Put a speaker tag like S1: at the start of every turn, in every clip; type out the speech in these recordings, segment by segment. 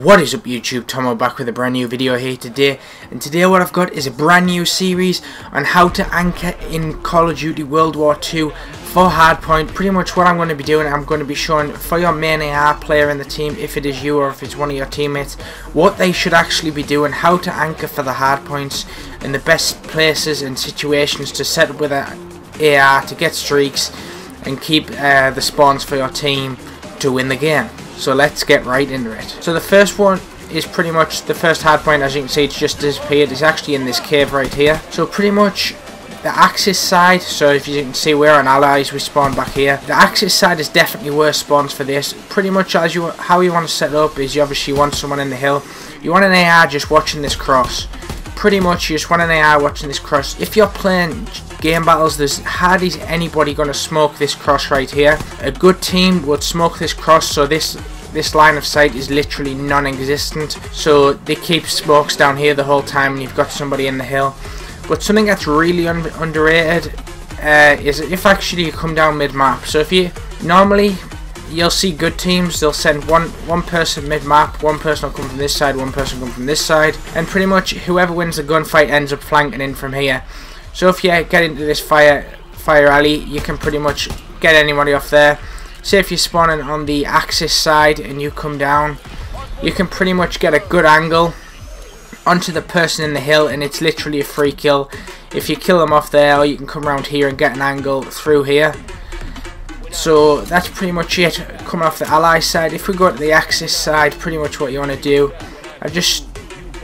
S1: What is up YouTube, Tomo back with a brand new video here today, and today what I've got is a brand new series on how to anchor in Call of Duty World War II for Hardpoint. Pretty much what I'm going to be doing, I'm going to be showing for your main AR player in the team, if it is you or if it's one of your teammates, what they should actually be doing, how to anchor for the hardpoints and the best places and situations to set up with an AR to get streaks and keep the spawns for your team to win the game. So let's get right into it. So the first one is pretty much the first hardpoint. As you can see, it's just disappeared. It's actually in this cave right here. So pretty much the Axis side, so if you can see we're on allies, we spawn back here. The Axis side is definitely worse spawns for this. Pretty much how you want to set it up is you obviously want someone in the hill. You want an AR just watching this cross. Pretty much you just want an AR watching this cross. If you're playing game battles, there's hardly anybody going to smoke this cross right here. A good team would smoke this cross, so this line of sight is literally non-existent, so they keep smokes down here the whole time and you've got somebody in the hill. But something that's really underrated is if actually you come down mid-map. So if you normally you'll see good teams, they'll send one person mid-map, one person will come from this side, one person will come from this side, and pretty much whoever wins the gunfight ends up flanking in from here. So if you get into this fire alley, you can pretty much get anybody off there. Say if you're spawning on the Axis side and you come down, you can pretty much get a good angle onto the person in the hill, and it's literally a free kill if you kill them off there, or you can come around here and get an angle through here. So that's pretty much it coming off the ally side. If we go to the Axis side, pretty much what you want to do,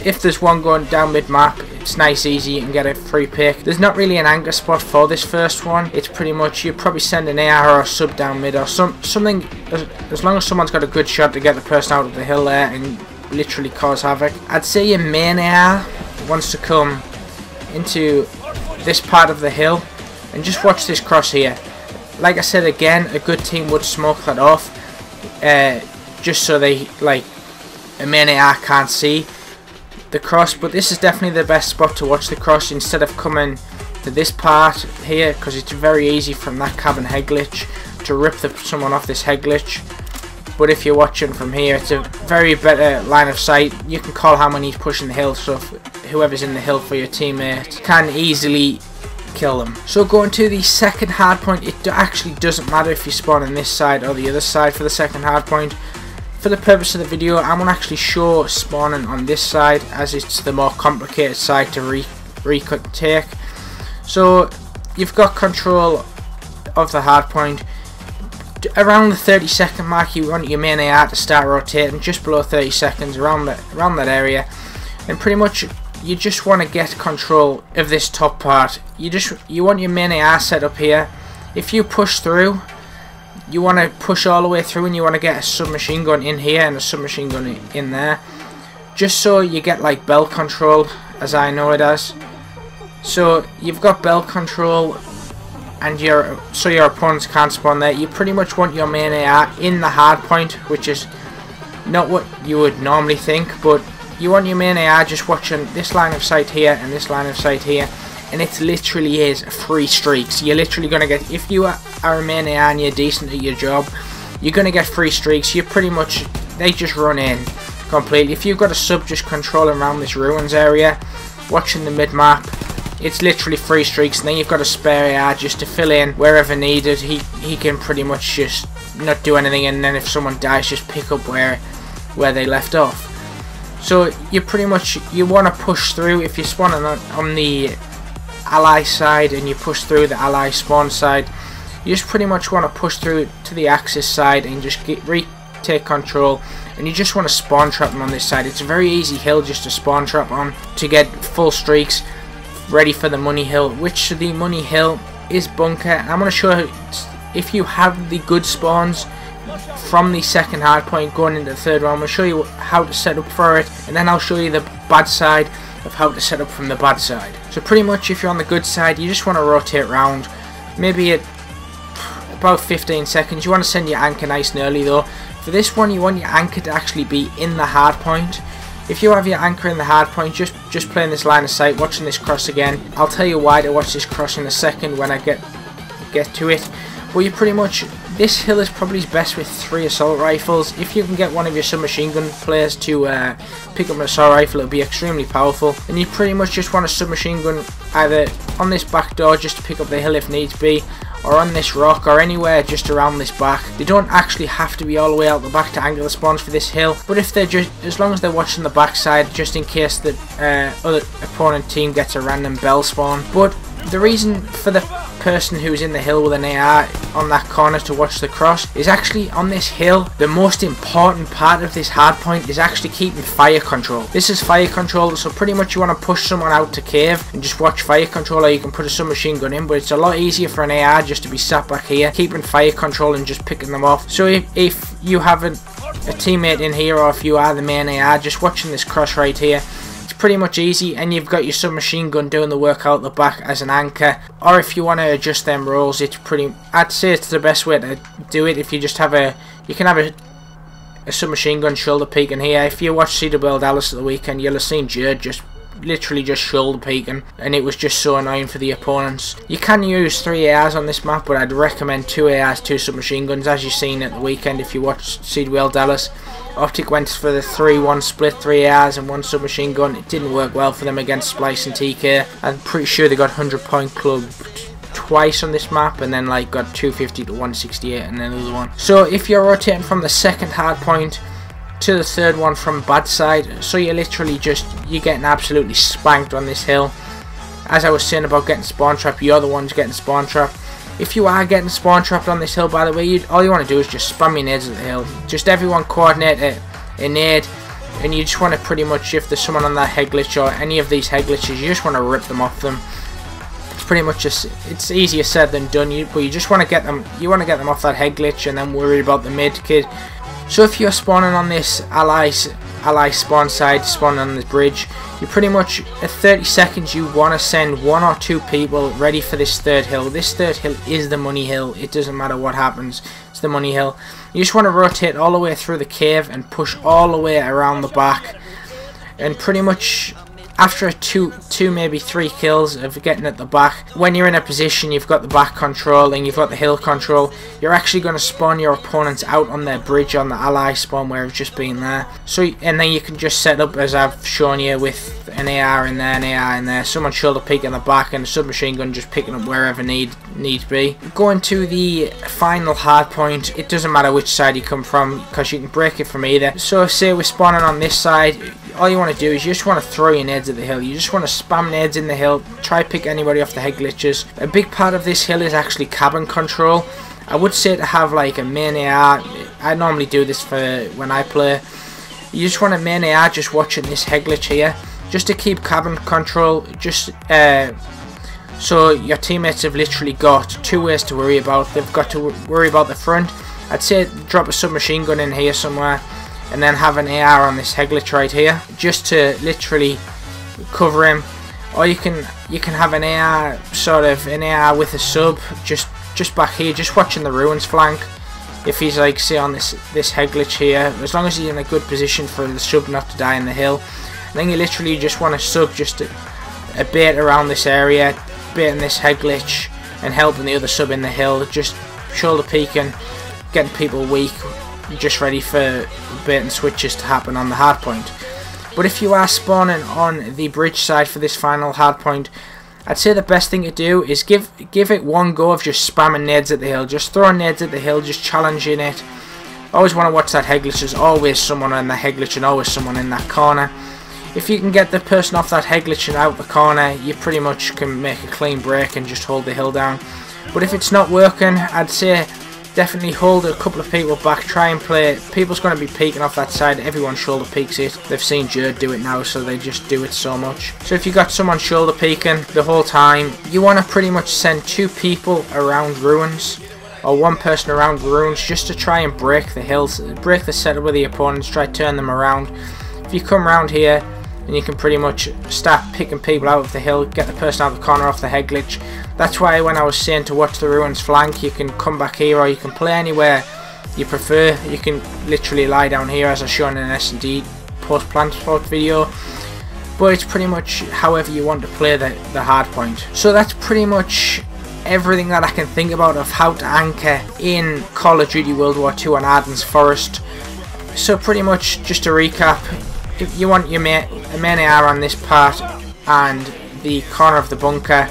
S1: if there's one going down mid-map, it's nice, easy, you can get a free pick. There's not really an anchor spot for this first one. It's pretty much, you probably send an AR or a sub down mid or something, as long as someone's got a good shot to get the person out of the hill there and literally cause havoc. I'd say your main AR wants to come into this part of the hill and just watch this cross here. Like I said again, a good team would smoke that off, just so they, like, a main AR can't see the cross. But this is definitely the best spot to watch the cross instead of coming to this part here, because it's very easy from that cabin head glitch to rip someone off this head glitch. But if you're watching from here, it's a very better line of sight. You can call how many he's pushing the hill, so whoever's in the hill for your teammate can easily kill them. So going to the second hardpoint, it actually doesn't matter if you spawn on this side or the other side for the second hardpoint. For the purpose of the video, I'm going to actually show spawning on this side, as it's the more complicated side to retake. So you've got control of the hardpoint. Around the 30-second mark, you want your main AR to start rotating, just below 30 seconds, around that area. And pretty much you just want to get control of this top part. You want your main AR set up here. If you push through, you want to push all the way through, and you want to get a submachine gun in here and a submachine gun in there, just so you get like belt control, as I know it as. So you've got belt control, and so your opponents can't spawn there. You pretty much want your main AR in the hard point, which is not what you would normally think, but you want your main AR just watching this line of sight here and this line of sight here, and it literally is free streaks. You're literally going to get, if you are a main AR and you're decent at your job, you're going to get free streaks. You pretty much, they just run in completely. If you've got a sub just controlling around this ruins area, watching the mid-map, it's literally free streaks. And then you've got a spare AR just to fill in wherever needed. He can pretty much just not do anything, and then if someone dies, just pick up where they left off. So you pretty much, you want to push through. If you're spawning on the ally side and you push through the ally spawn side, you just pretty much want to push through to the Axis side and just retake control, and you just want to spawn trap them on this side. It's a very easy hill just to spawn trap on to get full streaks ready for the money hill, which the money hill is bunker. And I'm going to show you, if you have the good spawns from the second hardpoint going into the third one, I'm going to show you how to set up for it, and then I'll show you the bad side of how to set up from the bad side. So pretty much if you're on the good side, you just want to rotate around, maybe at about 15 seconds. You want to send your anchor nice and early though. For this one, you want your anchor to actually be in the hard point. If you have your anchor in the hard point, just playing this line of sight, watching this cross again. I'll tell you why to watch this cross in a second when I get to it. But you pretty much, this hill is probably best with 3 assault rifles. If you can get one of your submachine gun players to pick up an assault rifle, it'll be extremely powerful. And you pretty much just want a submachine gun either on this back door just to pick up the hill if needs be, or on this rock, or anywhere just around this back. They don't actually have to be all the way out the back to angle the spawns for this hill, but if they're just, as long as they're watching the backside, just in case the other opponent team gets a random bell spawn. But the reason for the person who's in the hill with an AR on that corner to watch the cross is actually on this hill, the most important part of this hardpoint is actually keeping fire control. This is fire control, so pretty much you want to push someone out to cave and just watch fire control, or you can put a submachine gun in, but it's a lot easier for an AR just to be sat back here keeping fire control and just picking them off. So if you have a teammate in here, or if you are the main AR, just watching this cross right here, pretty much easy, and you've got your submachine gun doing the work out the back as an anchor. Or if you want to adjust them rolls, it's pretty, I'd say it's the best way to do it. If you just have you can have a submachine gun shoulder peeking here. If you watch Gamebattles at the weekend, you'll have seen Jared just literally just shoulder peeking, and it was just so annoying for the opponents. You can use 3 ARs on this map, but I'd recommend 2 ARs, 2 submachine guns, as you've seen at the weekend if you watched Gamebattles. Optic went for the 3-1 split, 3 ARs and 1 submachine gun. It didn't work well for them against Splice and TK. I'm pretty sure they got 100 point club twice on this map, and then like got 250 to 168 and then another one. So if you're rotating from the second hard point to the third one from bad side, so you're literally just, you're getting absolutely spanked on this hill. As I was saying about getting spawn trapped, you're the ones getting spawn trapped. If you are getting spawn trapped on this hill, by the way, all you want to do is just spam your nades at the hill. Just everyone coordinate a nade, and you just want to pretty much, if there's someone on that head glitch or any of these head glitches, you just want to rip them off them. It's pretty much just, it's easier said than done, but you just want to get them, off that head glitch and then worry about the mid kid. So if you're spawning on this ally spawn side, spawning on this bridge, you pretty much at 30 seconds you want to send 1 or 2 people ready for this third hill. This third hill is the money hill. It doesn't matter what happens, it's the money hill. You just want to rotate all the way through the cave and push all the way around the back, and pretty much after 2 maybe 3 kills of getting at the back, when you're in a position, you've got the back control and you've got the hill control, you're actually going to spawn your opponents out on their bridge on the ally spawn where it's just been there. So, and then you can just set up as I've shown you with an AR in there, an AR in there, someone shoulder peek in the back, and a submachine gun just picking up wherever need be. Going to the final hard point, it doesn't matter which side you come from because you can break it from either. So say we're spawning on this side, all you want to do is you just want to throw your nades at the hill. You just want to spam nades in the hill, try pick anybody off the head glitches. A big part of this hill is actually cabin control. I would say to have like a main AR, I normally do this for when I play. You just want a main AR just watching this head glitch here, just to keep cabin control, just so your teammates have literally got 2 ways to worry about. They've got to worry about the front. I'd say drop a submachine gun in here somewhere, and then have an AR on this head glitch right here, just to literally cover him. Or you can have an AR, sort of an AR with a sub, just back here, just watching the ruins flank. If he's like, say on this head glitch here, as long as he's in a good position for the sub not to die in the hill, then you literally just want to sub just a bait around this area, baiting this head glitch and helping the other sub in the hill, just shoulder peeking, getting people weak, just ready for bait and switches to happen on the hardpoint. But if you are spawning on the bridge side for this final hardpoint, I'd say the best thing to do is give it one go of just spamming nades at the hill, just throwing nades at the hill, just challenging it. Always want to watch that head glitch. There's always someone in the head glitch and always someone in that corner. If you can get the person off that head glitch and out the corner, you pretty much can make a clean break and just hold the hill down. But if it's not working, I'd say definitely hold a couple of people back, try and play it. People's going to be peeking off that side, everyone shoulder peeks it. They've seen Jared do it now, so they just do it so much. So if you got someone shoulder peeking the whole time, you want to pretty much send 2 people around ruins, or 1 person around ruins, just to try and break the hills, break the setup with the opponents, try to turn them around. If you come around here, and you can pretty much start picking people out of the hill, get the person out of the corner off the head glitch. That's why when I was saying to watch the ruins flank, you can come back here, or you can play anywhere you prefer. You can literally lie down here as I've shown in an S&D post-plant spot video, but it's pretty much however you want to play the hard point. So that's pretty much everything that I can think about of how to anchor in Call of Duty World War II on Ardennes Forest. So pretty much, just to recap, if you want your main AR on this part and the corner of the bunker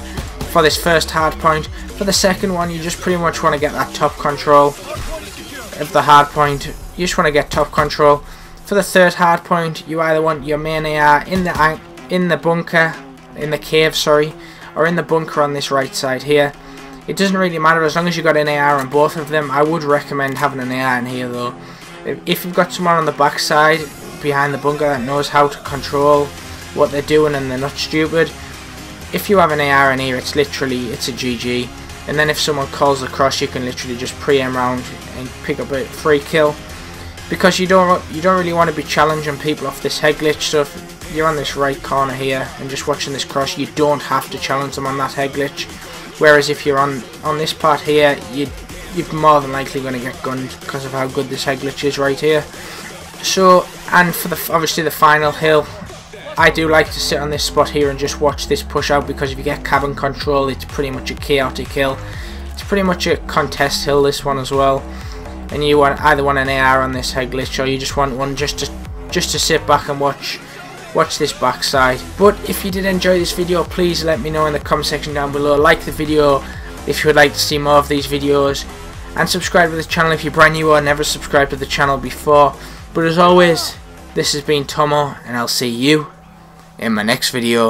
S1: for this first hard point. For the second one, you just pretty much want to get that top control of the hard point. You just want to get top control. For the third hard point, you either want your main AR in the bunker, in the cave, sorry, or in the bunker on this right side here. It doesn't really matter as long as you got an AR on both of them. I would recommend having an AR in here though. If you've got someone on the back side behind the bunker that knows how to control what they're doing and they're not stupid, if you have an AR in here, it's a GG. And then if someone calls across, you can literally just pre-aim round and pick up a free kill, because you don't really want to be challenging people off this head glitch. So if you're on this right corner here and just watching this cross, you don't have to challenge them on that head glitch. Whereas if you're on this part here, you're more than likely going to get gunned because of how good this head glitch is right here. So, and for obviously the final hill, I do like to sit on this spot here and just watch this push out, because if you get cabin control, it's pretty much a chaotic hill. It's pretty much a contest hill, this one as well. And you either want an AR on this head glitch, or you just want one just to sit back and watch this backside. But if you did enjoy this video, please let me know in the comment section down below. Like the video if you would like to see more of these videos, and subscribe to the channel if you're brand new or never subscribed to the channel before. But as always, this has been Tomo, and I'll see you in my next video.